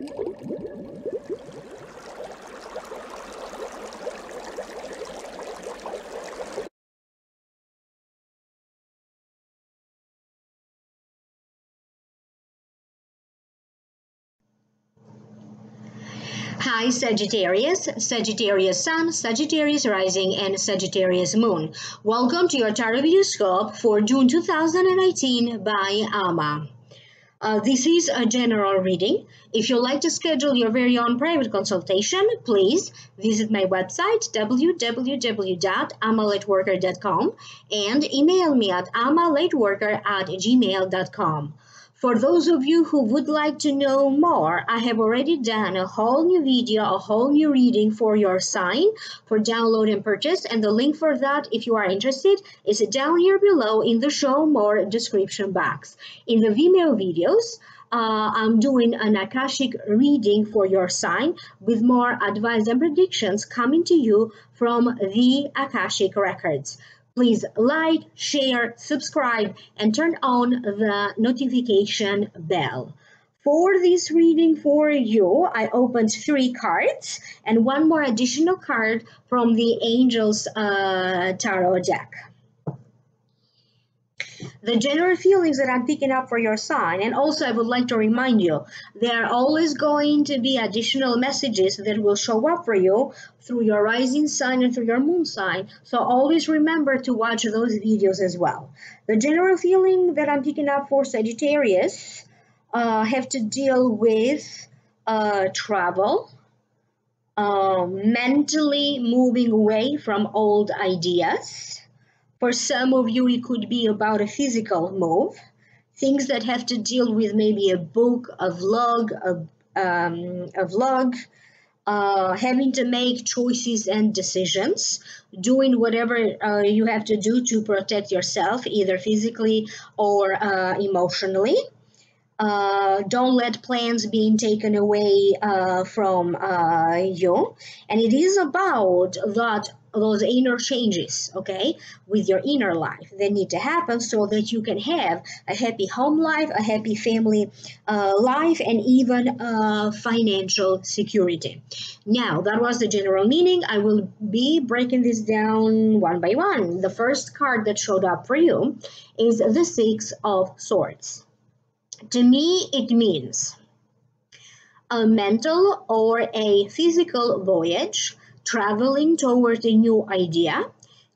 Hi Sagittarius, Sagittarius Sun, Sagittarius Rising, and Sagittarius Moon. Welcome to your Tarot Horoscope for June 2018 by Amma. This is a general reading. If you'd like to schedule your very own private consultation, please visit my website www.ammalightworker.com and email me at ammalightworker@gmail.com. For those of you who would like to know more, I have already done a whole new video, a whole new reading for your sign for download and purchase, and the link for that, if you are interested, is down here below in the show more description box. In the Vimeo videos, I'm doing an Akashic reading for your sign with more advice and predictions coming to you from the Akashic records. Please like, share, subscribe, and turn on the notification bell. For this reading for you, I opened 3 cards and 1 more additional card from the Angels Tarot deck. The general feelings that I'm picking up for your sign, and also I would like to remind you, there are always going to be additional messages that will show up for you through your rising sign and through your moon sign, so always remember to watch those videos as well. The general feeling that I'm picking up for Sagittarius have to deal with travel, mentally moving away from old ideas. For some of you, it could be about a physical move, things that have to deal with maybe a book, a vlog, having to make choices and decisions, doing whatever you have to do to protect yourself, either physically or emotionally. Don't let plans being taken away from you. And it is about those inner changes, okay, with your inner life that need to happen so that you can have a happy home life, a happy family life, and even financial security. Now, that was the general meaning. I will be breaking this down one by one. The first card that showed up for you is the 6 of Swords. To me, it means a mental or a physical voyage, traveling toward a new idea,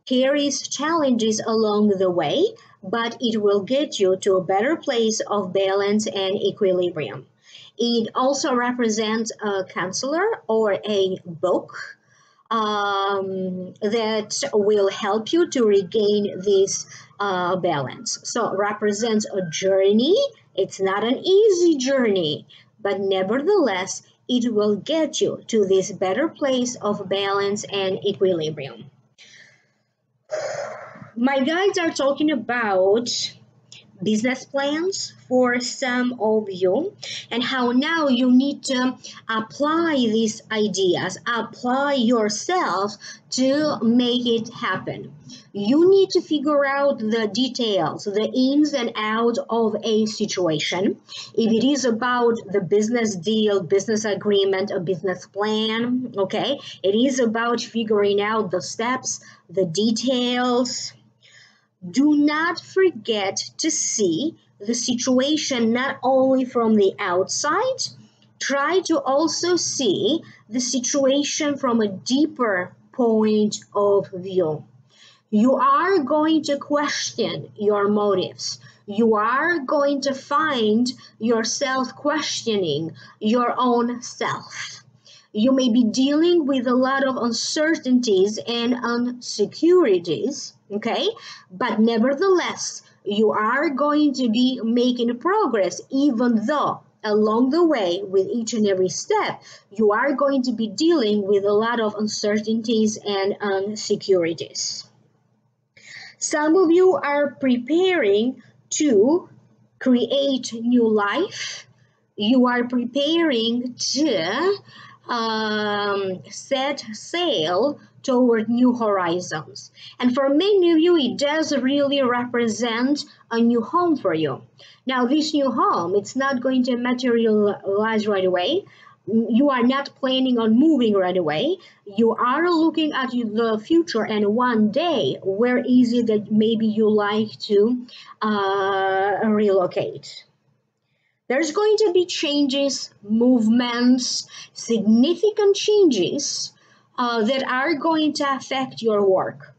carries challenges along the way, but it will get you to a better place of balance and equilibrium. It also represents a counselor or a book that will help you to regain this balance. So it represents a journey. It's not an easy journey, but nevertheless, it will get you to this better place of balance and equilibrium. My guides are talking about business plans for some of you and how now you need to apply these ideas, apply yourself to make it happen. You need to figure out the details, the ins and outs of a situation. If it is about the business deal, business agreement, a business plan, okay, it is about figuring out the steps, the details. Do not forget to see the situation not only from the outside, try to also see the situation from a deeper point of view. You are going to question your motives. You are going to find yourself questioning your own self. You may be dealing with a lot of uncertainties and insecurities, okay? But nevertheless, you are going to be making progress, even though along the way, with each and every step, you are going to be dealing with a lot of uncertainties and insecurities. Some of you are preparing to create new life. You are preparing to set sail toward new horizons. And for many of you, it does really represent a new home for you. Now, this new home, it's not going to materialize right away. You are not planning on moving right away. You are looking at the future, and one day, where is it that maybe you like to relocate? There's going to be changes, movements, significant changes that are going to affect your work.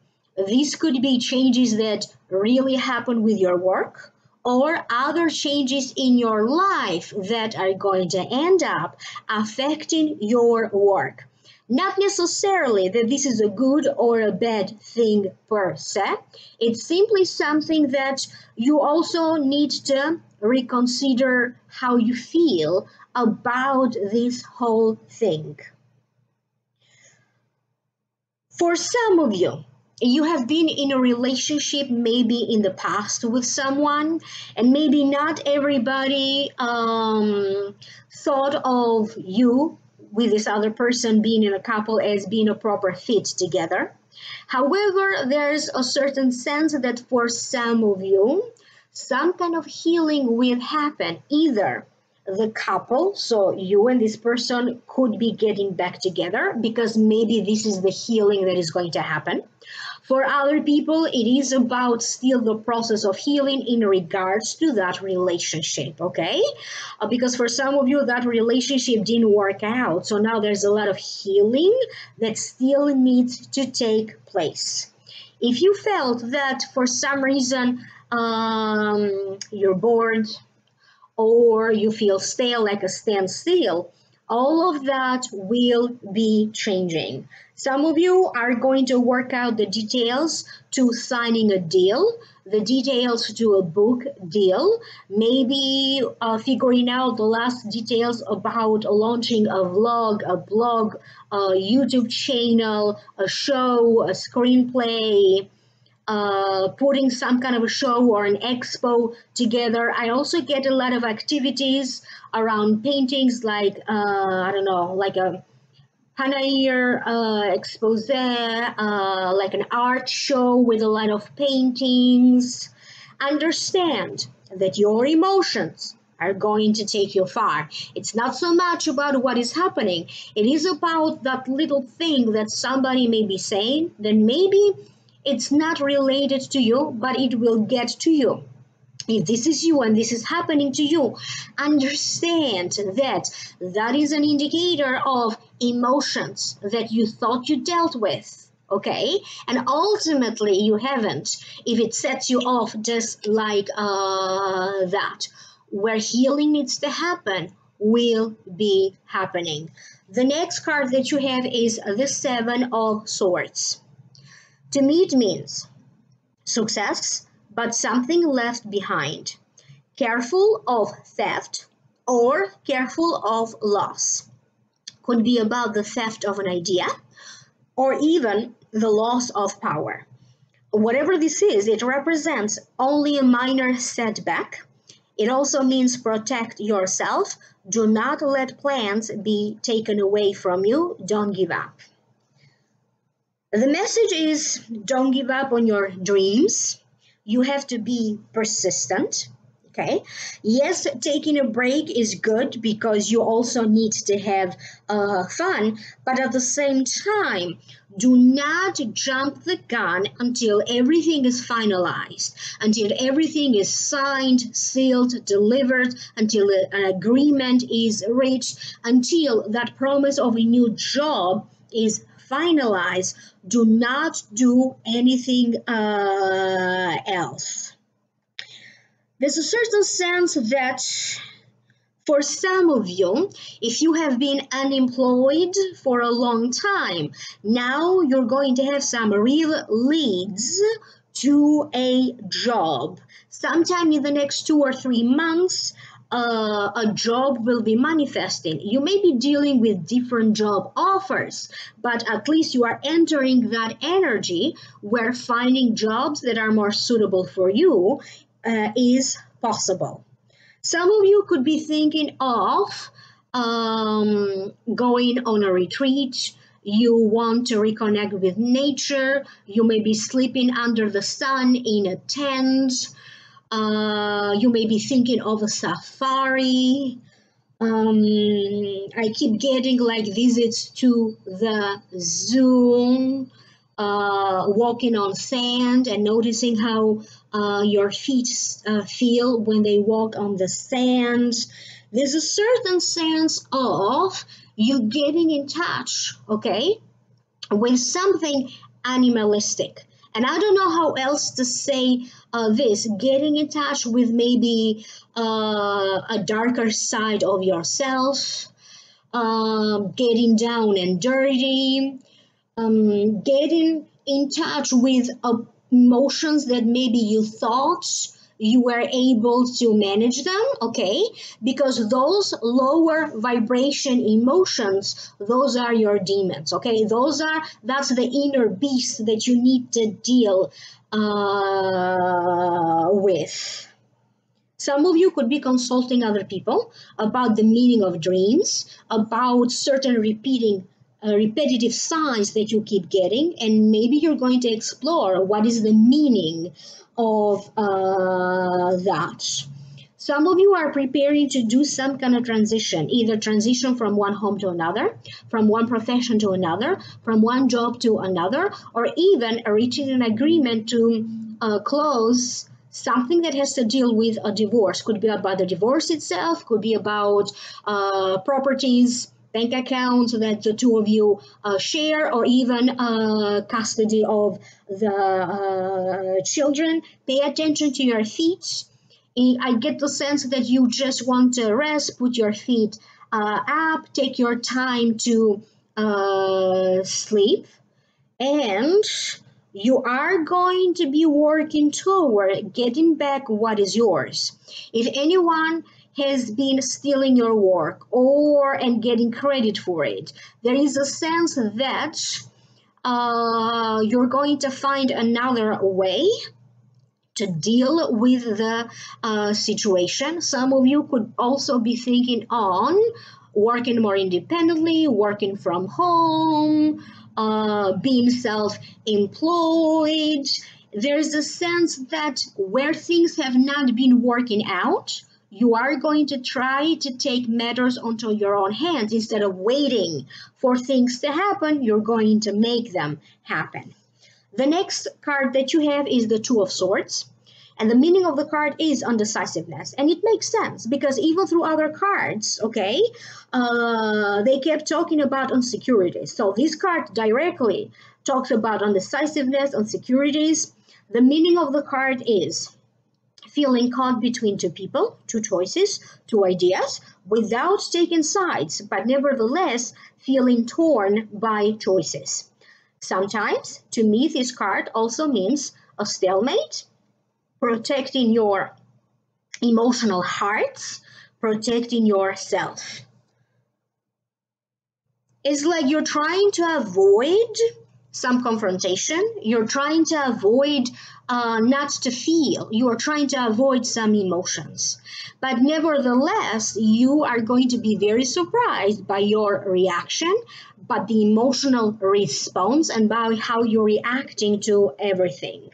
These could be changes that really happen with your work, or other changes in your life that are going to end up affecting your work. Not necessarily that this is a good or a bad thing per se. It's simply something that you also need to reconsider how you feel about this whole thing. For some of you, you have been in a relationship maybe in the past with someone, and maybe not everybody thought of you with this other person being in a couple as being a proper fit together. However, there's a certain sense that for some of you, some kind of healing will happen. Either the couple, so you and this person could be getting back together because maybe this is the healing that is going to happen. For other people, it is about still the process of healing in regards to that relationship, okay? Because for some of you, that relationship didn't work out. So now there's a lot of healing that still needs to take place. If you felt that for some reason you're bored, or you feel stale like a standstill, all of that will be changing. Some of you are going to work out the details to signing a deal, the details to a book deal, maybe figuring out the last details about launching a vlog, a blog, a YouTube channel, a show, a screenplay, putting some kind of a show or an expo together. I also get a lot of activities around paintings, like I don't know, like a panel expose, like an art show with a lot of paintings. Understand that your emotions are going to take you far. It's not so much about what is happening. It is about that little thing that somebody may be saying that maybe it's not related to you, but it will get to you. If this is you and this is happening to you, understand that that is an indicator of emotions that you thought you dealt with, okay? And ultimately you haven't, if it sets you off just like that. Where healing needs to happen will be happening. The next card that you have is the Seven of Swords. To me, it means success, but something left behind. Careful of theft or careful of loss. Could be about the theft of an idea or even the loss of power. Whatever this is, it represents only a minor setback. It also means protect yourself. Do not let plans be taken away from you. Don't give up. The message is don't give up on your dreams. You have to be persistent, okay? Yes, taking a break is good because you also need to have fun, but at the same time, do not jump the gun until everything is finalized, until everything is signed, sealed, delivered, until an agreement is reached, until that promise of a new job is finalized. Do not do anything else. There's a certain sense that for some of you, if you have been unemployed for a long time, now you're going to have some real leads to a job. Sometime in the next 2 or 3 months, a job will be manifesting. You may be dealing with different job offers, but at least you are entering that energy where finding jobs that are more suitable for you is possible. Some of you could be thinking of going on a retreat. You want to reconnect with nature. You may be sleeping under the sun in a tent. You may be thinking of a safari. I keep getting like visits to the zoo, walking on sand and noticing how your feet feel when they walk on the sand. There's a certain sense of you getting in touch, okay, with something animalistic. And I don't know how else to say this, getting in touch with maybe a darker side of yourself, getting down and dirty, getting in touch with emotions that maybe you thought you were able to manage them, okay? Because those lower vibration emotions, those are your demons, okay? That's the inner beast that you need to deal with. Some of you could be consulting other people about the meaning of dreams, about certain repetitive signs that you keep getting, and maybe you're going to explore what is the meaning of that. Some of you are preparing to do some kind of transition, either transition from one home to another, from one profession to another, from one job to another, or even reaching an agreement to close something that has to deal with a divorce. Could be about the divorce itself, could be about properties, bank accounts that the two of you share, or even custody of the children. Pay attention to your feet. I get the sense that you just want to rest, put your feet up, take your time to sleep, and you are going to be working toward getting back what is yours. If anyone has been stealing your work and getting credit for it, there is a sense that you're going to find another way to deal with the situation. Some of you could also be thinking on working more independently, working from home, being self-employed. There's a sense that where things have not been working out, you are going to try to take matters onto your own hands. Instead of waiting for things to happen, you're going to make them happen. The next card that you have is the Two of Swords. And the meaning of the card is undecisiveness. And it makes sense because even through other cards, okay, they kept talking about insecurities. So this card directly talks about undecisiveness, insecurities. The meaning of the card is feeling caught between two people, two choices, two ideas, without taking sides, but nevertheless feeling torn by choices. Sometimes, to me, this card also means a stalemate, protecting your emotional hearts, protecting yourself. It's like you're trying to avoid some confrontation. You're trying to avoid not to feel. You are trying to avoid some emotions. But nevertheless, you are going to be very surprised by your reaction, but the emotional response and by how you're reacting to everything.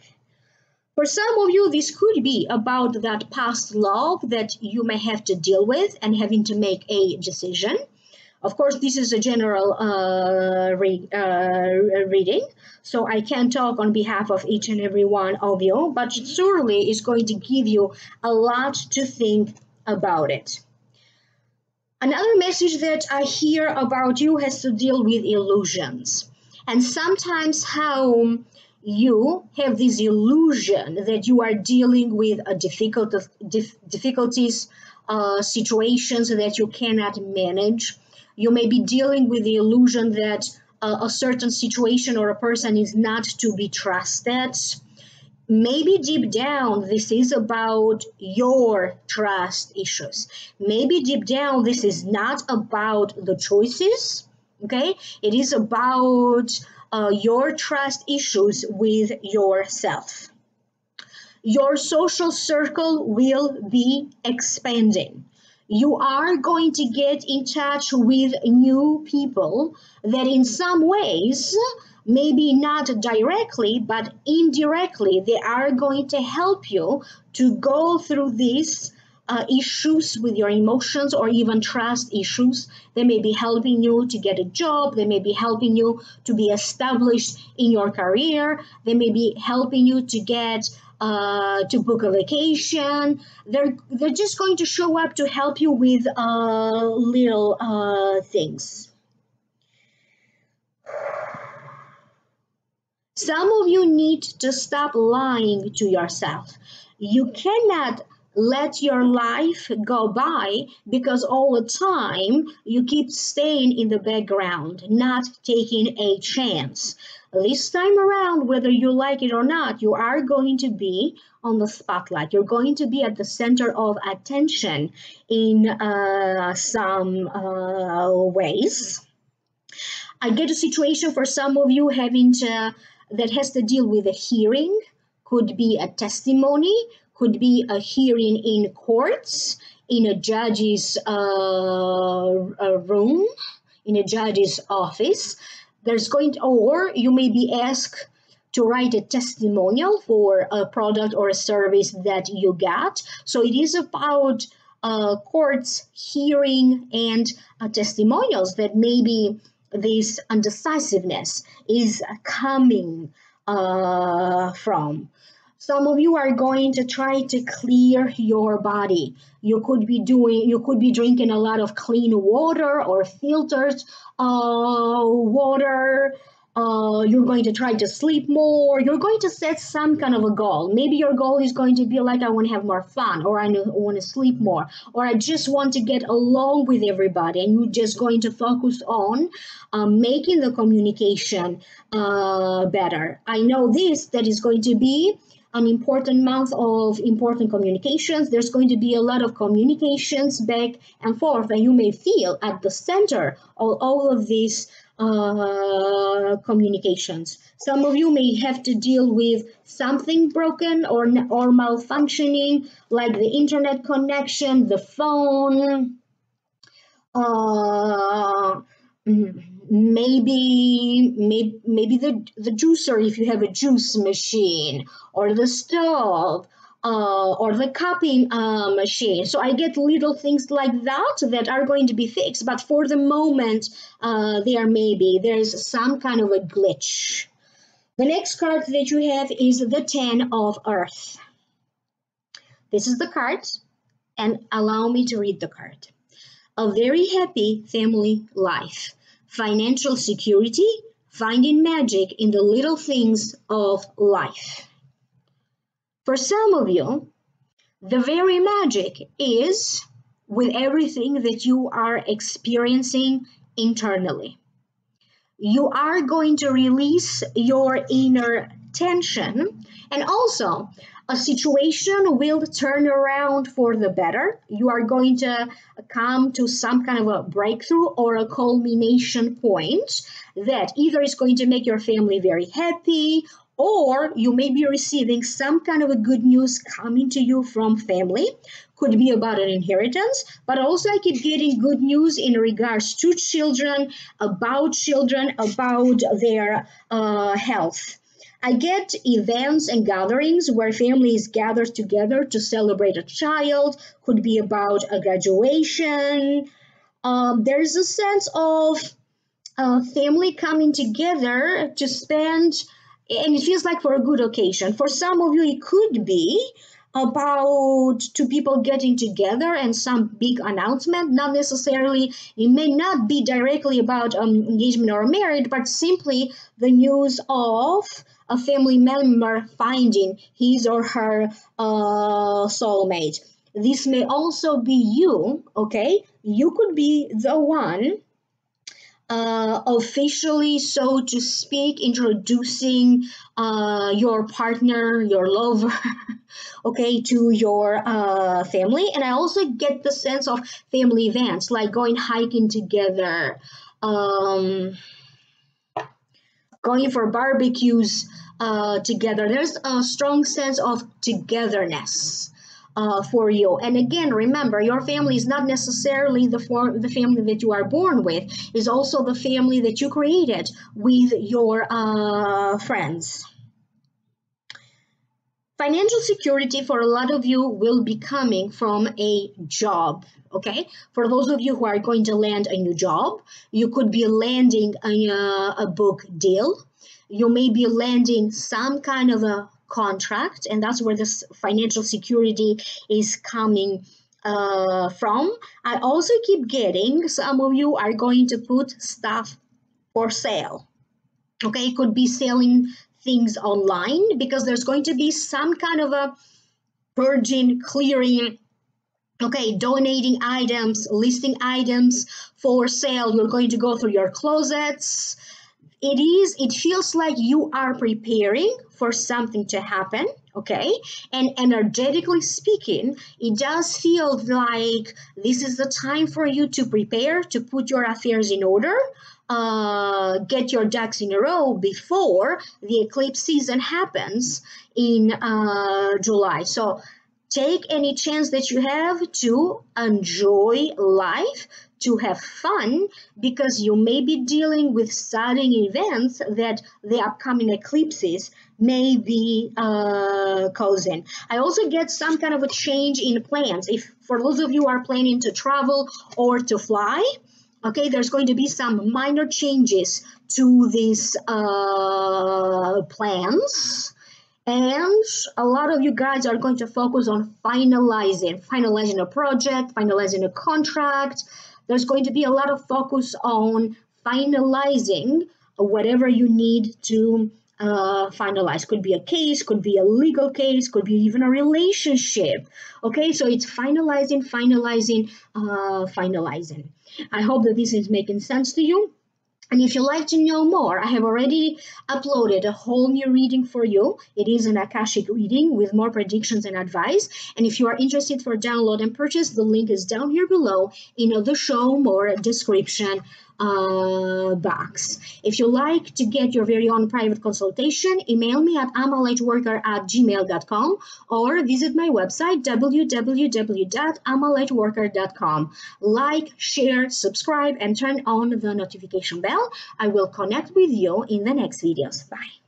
For some of you, this could be about that past love that you may have to deal with and having to make a decision. Of course, this is a general reading, so I can't talk on behalf of each and every one of you, but it surely is going to give you a lot to think about it. Another message that I hear about you has to deal with illusions, and sometimes how you have this illusion that you are dealing with a difficulties, situations that you cannot manage. You may be dealing with the illusion that a certain situation or a person is not to be trusted. Maybe deep down, this is about your trust issues. Maybe deep down, this is not about the choices, okay? It is about your trust issues with yourself. Your social circle will be expanding. You are going to get in touch with new people that in some ways, maybe not directly, but indirectly, they are going to help you to go through these issues with your emotions or even trust issues. They may be helping you to get a job. They may be helping you to be established in your career. They may be helping you to get to book a vacation. They're just going to show up to help you with little things. Some of you need to stop lying to yourself. You cannot let your life go by because all the time you keep staying in the background, not taking a chance. This time around, whether you like it or not, you are going to be on the spotlight. You're going to be at the center of attention in some ways. I get a situation for some of you having to that has to deal with a hearing, could be a testimony, could be a hearing in courts, in a judge's room, in a judge's office. There's going to, or you may be asked to write a testimonial for a product or a service that you got. So it is about courts, hearing, and testimonials that maybe this undecisiveness is coming from. Some of you are going to try to clear your body. You could be drinking a lot of clean water or filtered water. You're going to try to sleep more. You're going to set some kind of a goal. Maybe your goal is going to be like, I want to have more fun, or I want to sleep more, or I just want to get along with everybody. And you're just going to focus on making the communication better. I know that is going to be an important month of important communications. There's going to be a lot of communications back and forth, and you may feel at the center of all of these communications. Some of you may have to deal with something broken or malfunctioning, like the internet connection, the phone, maybe the juicer if you have a juice machine, or the stove, or the copying machine. So I get little things like that are going to be fixed, but for the moment there's some kind of a glitch. The next card that you have is the 10 of Earth. This is the card, and allow me to read the card. A very happy family life, financial security, finding magic in the little things of life. For some of you, the very magic is with everything that you are experiencing internally. You are going to release your inner tension, and also a situation will turn around for the better. You are going to come to some kind of a breakthrough or a culmination point that either is going to make your family very happy, or you may be receiving some kind of a good news coming to you from family. Could be about an inheritance, but also I keep getting good news in regards to children, about their health. I get events and gatherings where families gather together to celebrate a child. Could be about a graduation. There's a sense of family coming together to spend, and it feels like for a good occasion. For some of you, it could be about two people getting together and some big announcement. Not necessarily, it may not be directly about engagement or marriage, but simply the news of a family member finding his or her soulmate. This may also be you, okay? You could be the one officially, so to speak, introducing your partner, your lover, okay, to your family. And I also get the sense of family events, like going hiking together, going for barbecues together. There's a strong sense of togetherness. for you. And again, remember, your family is not necessarily the family that you are born with. It's also the family that you created with your friends. Financial security for a lot of you will be coming from a job. Okay, for those of you who are going to land a new job, you could be landing a book deal. You may be landing some kind of a contract, and that's where this financial security is coming from. I also keep getting some of you are going to put stuff for sale. Okay, it could be selling things online because there's going to be some kind of a purging, clearing, okay, donating items, listing items for sale. You're going to go through your closets. It feels like you are preparing for something to happen, okay? And energetically speaking, it does feel like this is the time for you to prepare, to put your affairs in order, get your ducks in a row before the eclipse season happens in July. So take any chance that you have to enjoy life, to have fun, because you may be dealing with sudden events that the upcoming eclipses may be causing. I also get some kind of a change in plans. If for those of you who are planning to travel or to fly, okay, there's going to be some minor changes to these plans. And a lot of you guys are going to focus on finalizing a project, finalizing a contract. There's going to be a lot of focus on finalizing whatever you need to finalize. Could be a case, could be a legal case, could be even a relationship. Okay, so it's finalizing. I hope that this is making sense to you. And if you'd like to know more, I have already uploaded a whole new reading for you. It is an Akashic reading with more predictions and advice. And if you are interested for download and purchase, the link is down here below in the show more description box. If you like to get your very own private consultation, email me at amalightworker@gmail.com or visit my website www.amalightworker.com. Like, share, subscribe, and turn on the notification bell. I will connect with you in the next videos. Bye.